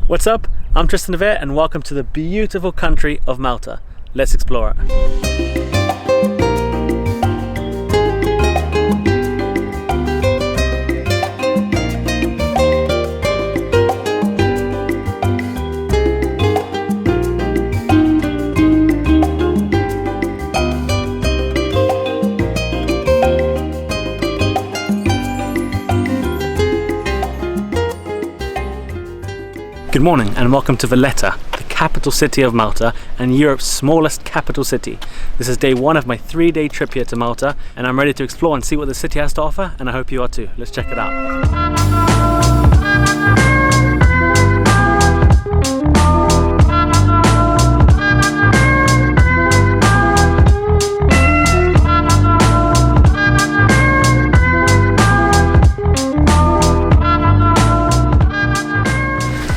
What's up? I'm Tristan Devere and welcome to the beautiful country of Malta. Let's explore it. Good morning and welcome to Valletta, the capital city of Malta and Europe's smallest capital city. This is day one of my 3-day trip here to Malta and I'm ready to explore and see what the city has to offer, and I hope you are too. Let's check it out.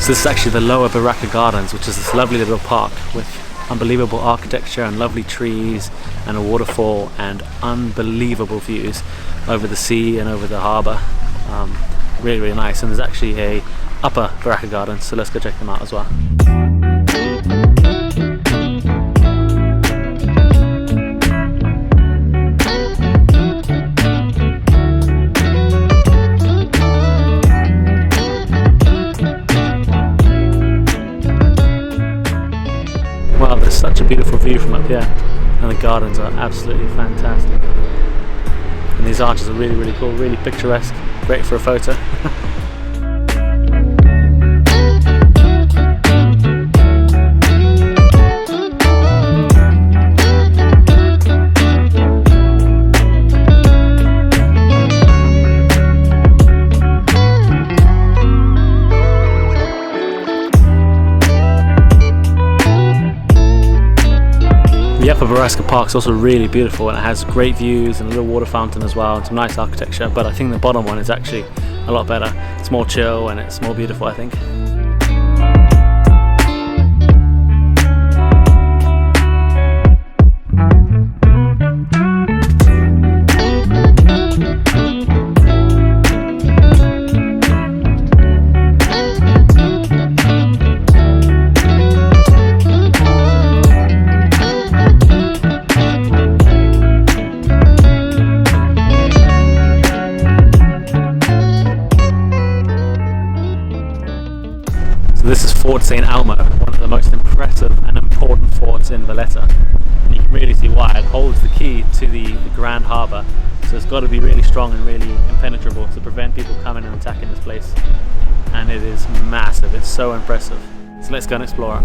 This is actually the lower Baraka Gardens, which is this lovely little park with unbelievable architecture and lovely trees and a waterfall and unbelievable views over the sea and over the harbour. Really, really nice. And there's actually a upper Baraka Garden, so let's go check them out as well. Wow, there's such a beautiful view from up here, and the gardens are absolutely fantastic. And these arches are really, really cool, really picturesque, great for a photo. The upper Baraka Park is also really beautiful and it has great views and a little water fountain as well and some nice architecture, but I think the bottom one is actually a lot better. It's more chill and it's more beautiful, I think. This is Fort St. Elmo, one of the most impressive and important forts in Valletta. And you can really see why. It holds the key to the Grand Harbour, so it's got to be really strong and really impenetrable to prevent people coming and attacking this place. And it is massive, it's so impressive. So let's go and explore it.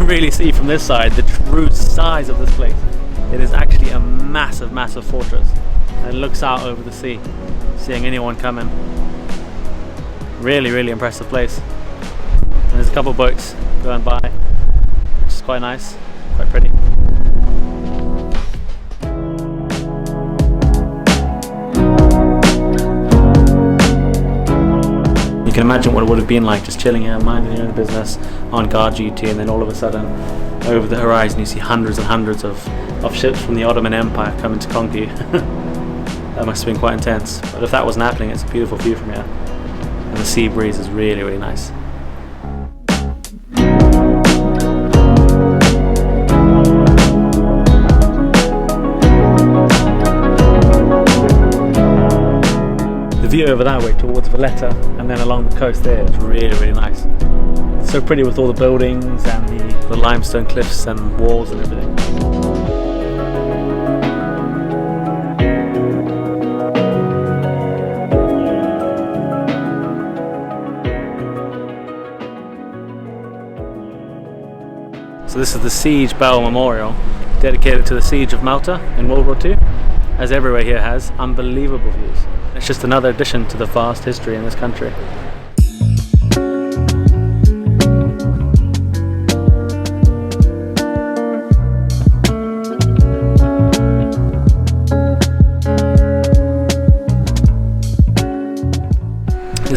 Really see from this side the true size of this place. It is actually a massive, massive fortress, and it looks out over the sea, seeing anyone coming. Really, really impressive place. And there's a couple of boats going by, which is quite nice, quite pretty. You can imagine what it would have been like just chilling here, minding your own business, on guard duty, and then all of a sudden over the horizon you see hundreds and hundreds of ships from the Ottoman Empire coming to conquer you. That must have been quite intense, but if that wasn't happening, it's a beautiful view from here, and the sea breeze is really, really nice. The view over that way towards Valletta and then along the coast there is really, really nice. It's so pretty with all the buildings and the limestone cliffs and walls and everything. So this is the Siege Bell Memorial, dedicated to the Siege of Malta in World War II. As everywhere here has, unbelievable views. It's just another addition to the vast history in this country.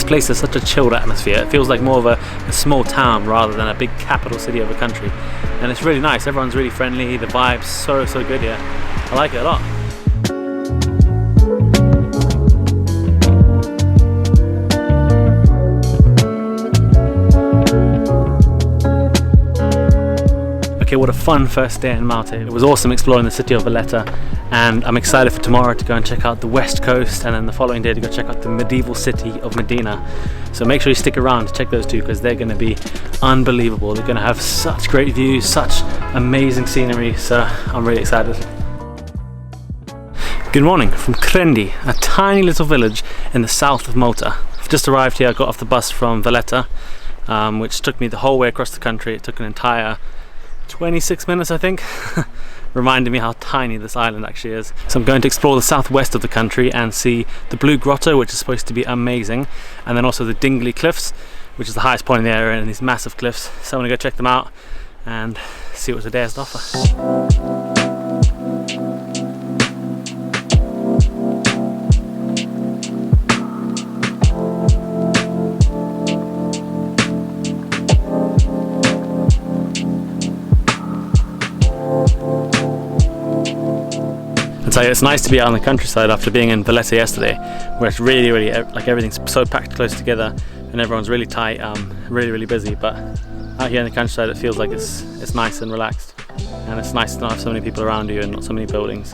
place has such a chilled atmosphere. It feels like more of a small town rather than a big capital city of a country. And it's really nice. Everyone's really friendly. The vibe's so good here. I like it a lot. Okay, what a fun first day in Malta. It was awesome exploring the city of Valletta, and I'm excited for tomorrow to go and check out the west coast, and then the following day to go check out the medieval city of Medina. So make sure you stick around to check those two, because they're going to be unbelievable. They're going to have such great views, such amazing scenery, so I'm really excited. Good morning from Krendi, a tiny little village in the south of Malta. I've just arrived here. I got off the bus from Valletta, which took me the whole way across the country. It took an entire 26 minutes, I think, reminding me how tiny this island actually is. So I'm going to explore the southwest of the country and see the Blue Grotto, which is supposed to be amazing, and then also the Dingley Cliffs, which is the highest point in the area, and these massive cliffs. So I'm going to go check them out and see what the day has to offer. So it's nice to be out on the countryside after being in Valletta yesterday, where it's really like everything's so packed close together and everyone's really tight, really busy. But out here in the countryside, it feels like it's nice and relaxed, and it's nice to not have so many people around you and not so many buildings.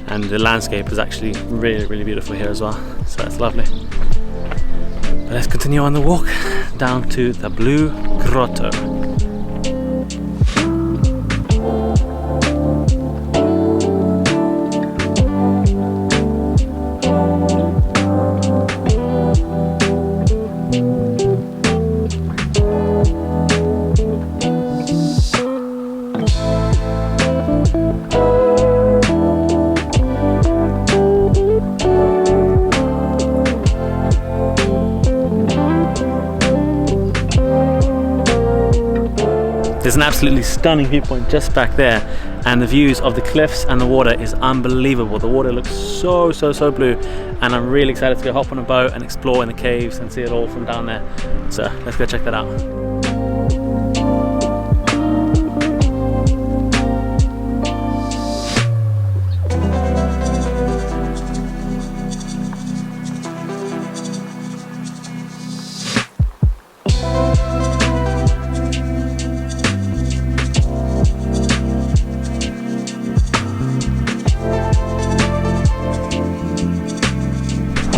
And the landscape is actually really beautiful here as well, so it's lovely. But let's continue on the walk down to the Blue Grotto. There's an absolutely stunning viewpoint just back there, and the views of the cliffs and the water is unbelievable. The water looks so blue, and I'm really excited to go hop on a boat and explore in the caves and see it all from down there. So let's go check that out.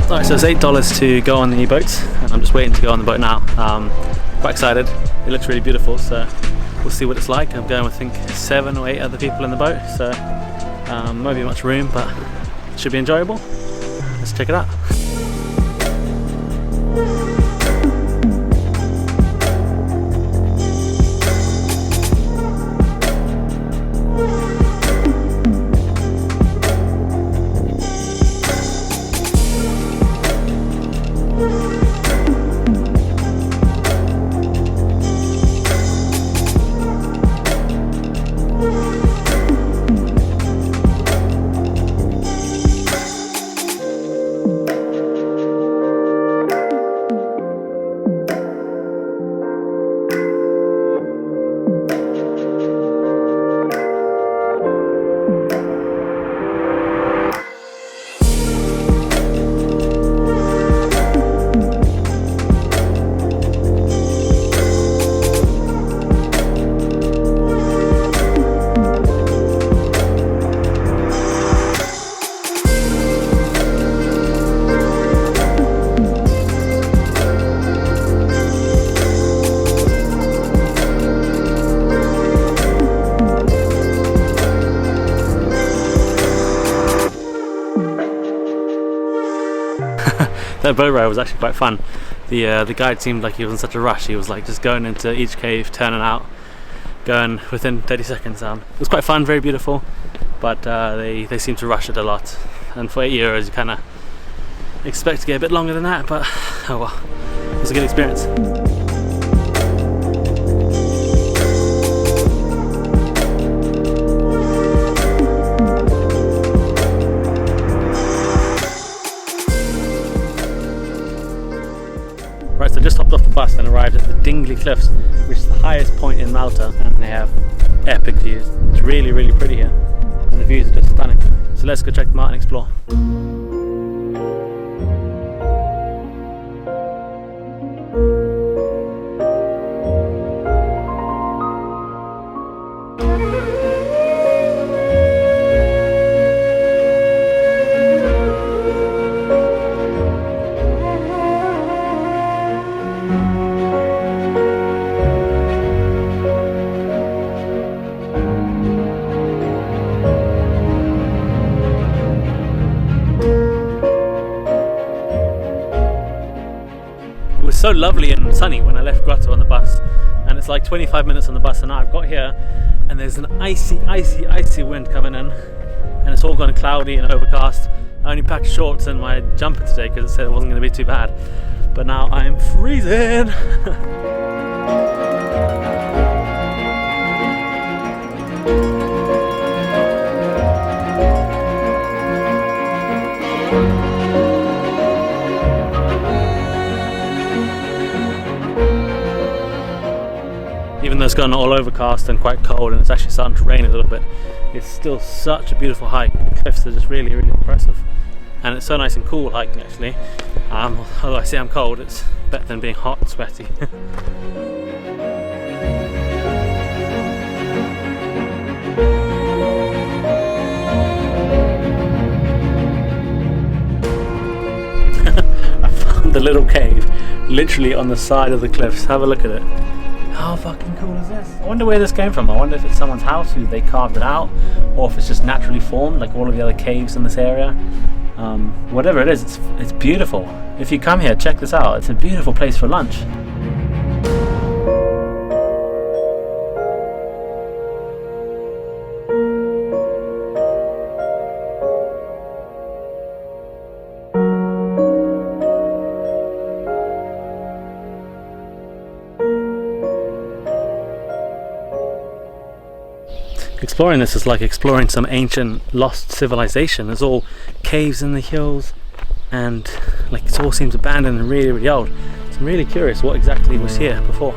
Alright, so it's $8 to go on the boat, and I'm just waiting to go on the boat now. Quite excited. It looks really beautiful, so we'll see what it's like. I'm going with, I think, 7 or 8 other people in the boat, so won't be much room, but it should be enjoyable. Let's check it out. That boat ride was actually quite fun. The guide seemed like he was in such a rush. He was like just going into each cave, turning out, going within 30 seconds. It was quite fun, very beautiful, but they seem to rush it a lot. And for €8 you kind of expect to get a bit longer than that, but oh well, it was a good experience. just hopped off the bus and arrived at the Dingley Cliffs, which is the highest point in Malta, and they have epic views. It's really, really pretty here, and the views are just stunning. So let's go check them out and explore. It was so lovely and sunny when I left Grotto on the bus, and it's like 25 minutes on the bus, and now I've got here and there's an icy wind coming in, and it's all gone cloudy and overcast. I only packed shorts and my jumper today because it said it wasn't going to be too bad, but now I'm freezing. Even though it's gotten all overcast and quite cold and it's actually starting to rain a little bit, it's still such a beautiful hike. The cliffs are just really, really impressive. And it's so nice and cool hiking actually. Although I say I'm cold, it's better than being hot and sweaty. I found a little cave literally on the side of the cliffs. Have a look at it. How fucking cool is this? I wonder where this came from. I wonder if it's someone's house who they carved it out, or if it's just naturally formed like all of the other caves in this area. Whatever it is, it's beautiful. If you come here, check this out. It's a beautiful place for lunch. Exploring this is like exploring some ancient lost civilization. There's all caves in the hills, and like it all seems abandoned and really, really old. So I'm really curious what exactly was here before.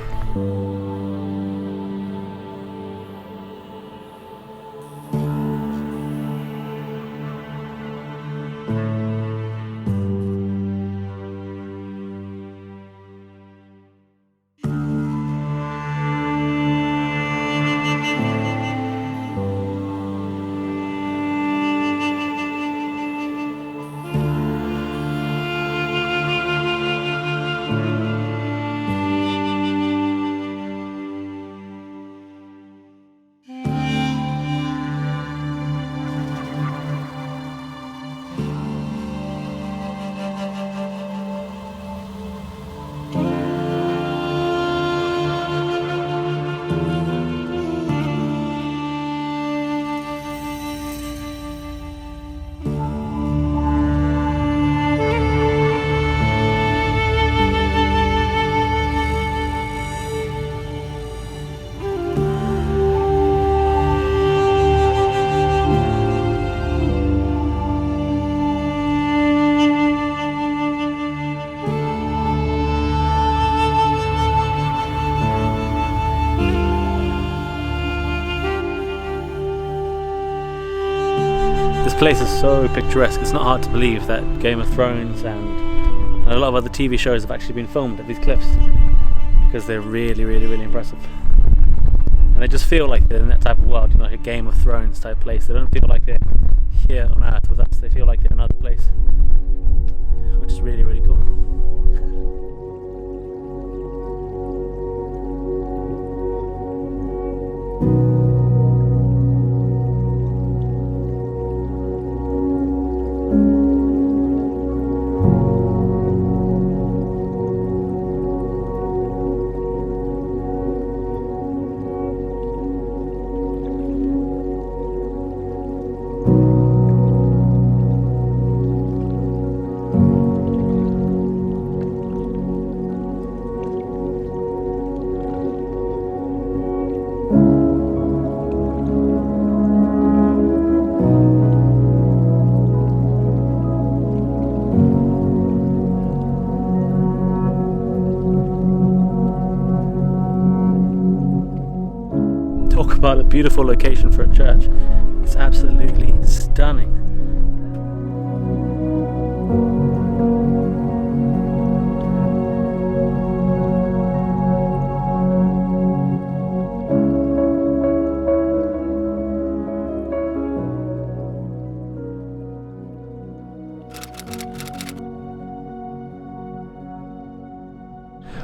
This place is so picturesque. It's not hard to believe that Game of Thrones and a lot of other TV shows have actually been filmed at these cliffs, because they're really, really, really impressive. And they just feel like they're in that type of world, you know, like a Game of Thrones type place. They don't feel like they're here on Earth with us. They feel like they're in another place, which is really, really cool. but a beautiful location for a church. It's absolutely stunning.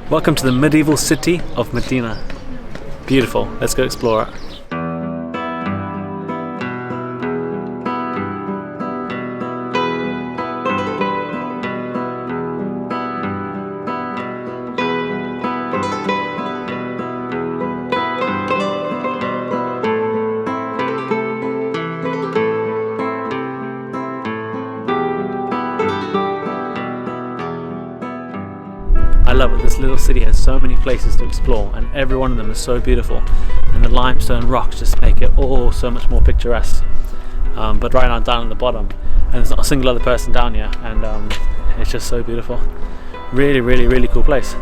Welcome to the medieval city of Medina. Beautiful, let's go explore it. I love it. This little city has so many places to explore, and every one of them is so beautiful, and the limestone rocks just make it all so much more picturesque. But right now down at the bottom, and there's not a single other person down here, and it's just so beautiful. Really, really, really cool place.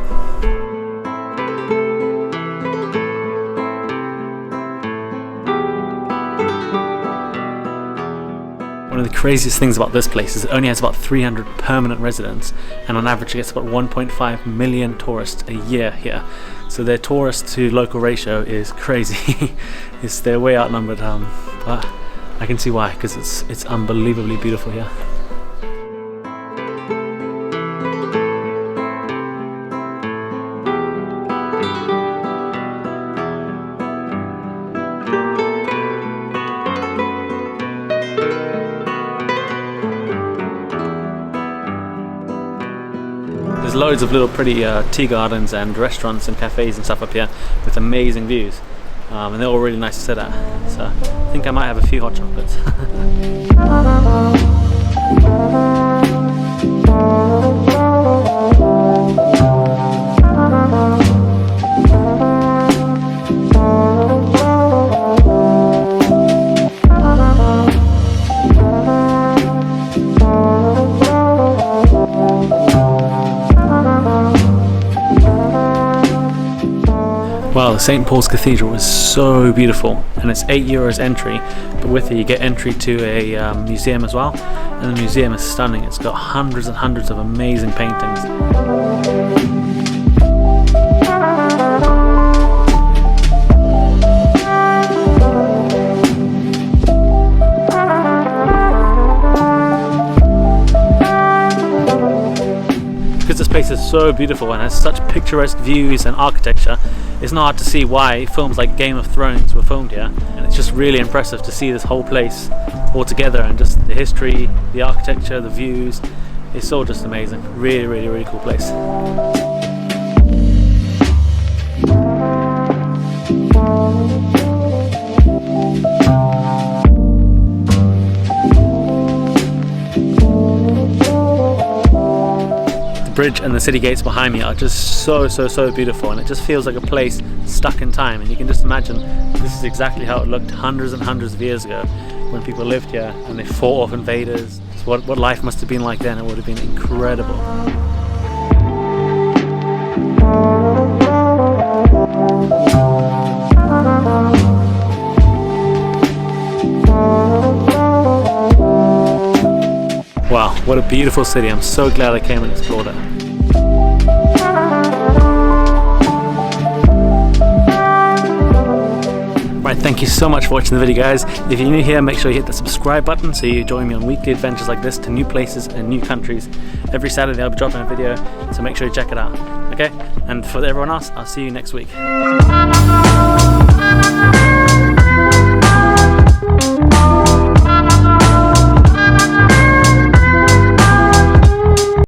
One of the craziest things about this place is it only has about 300 permanent residents, and on average it gets about 1.5 million tourists a year here. So their tourist to local ratio is crazy. They're way outnumbered, but I can see why, because it's unbelievably beautiful here. There's loads of little pretty tea gardens and restaurants and cafes and stuff up here with amazing views, and they're all really nice to sit at, so I think I might have a few hot chocolates. Wow, St. Paul's Cathedral is so beautiful, and it's €8 entry, but with it you get entry to a museum as well, and the museum is stunning. It's got hundreds and hundreds of amazing paintings. Because this place is so beautiful and has such picturesque views and architecture, it's not hard to see why films like Game of Thrones were filmed here, and it's just really impressive to see this whole place all together, and just the history, the architecture, the views. It's all just amazing. Really, really, really cool place. Bridge and the city gates behind me are just so beautiful, and it just feels like a place stuck in time, and you can just imagine this is exactly how it looked hundreds and hundreds of years ago when people lived here and they fought off invaders. So what life must have been like then. It would have been incredible. Wow, what a beautiful city. I'm so glad I came and explored it. Right, thank you so much for watching the video, guys. If you're new here, make sure you hit the subscribe button so you join me on weekly adventures like this to new places and new countries. Every Saturday I'll be dropping a video, so make sure you check it out. Okay? And for everyone else, I'll see you next week.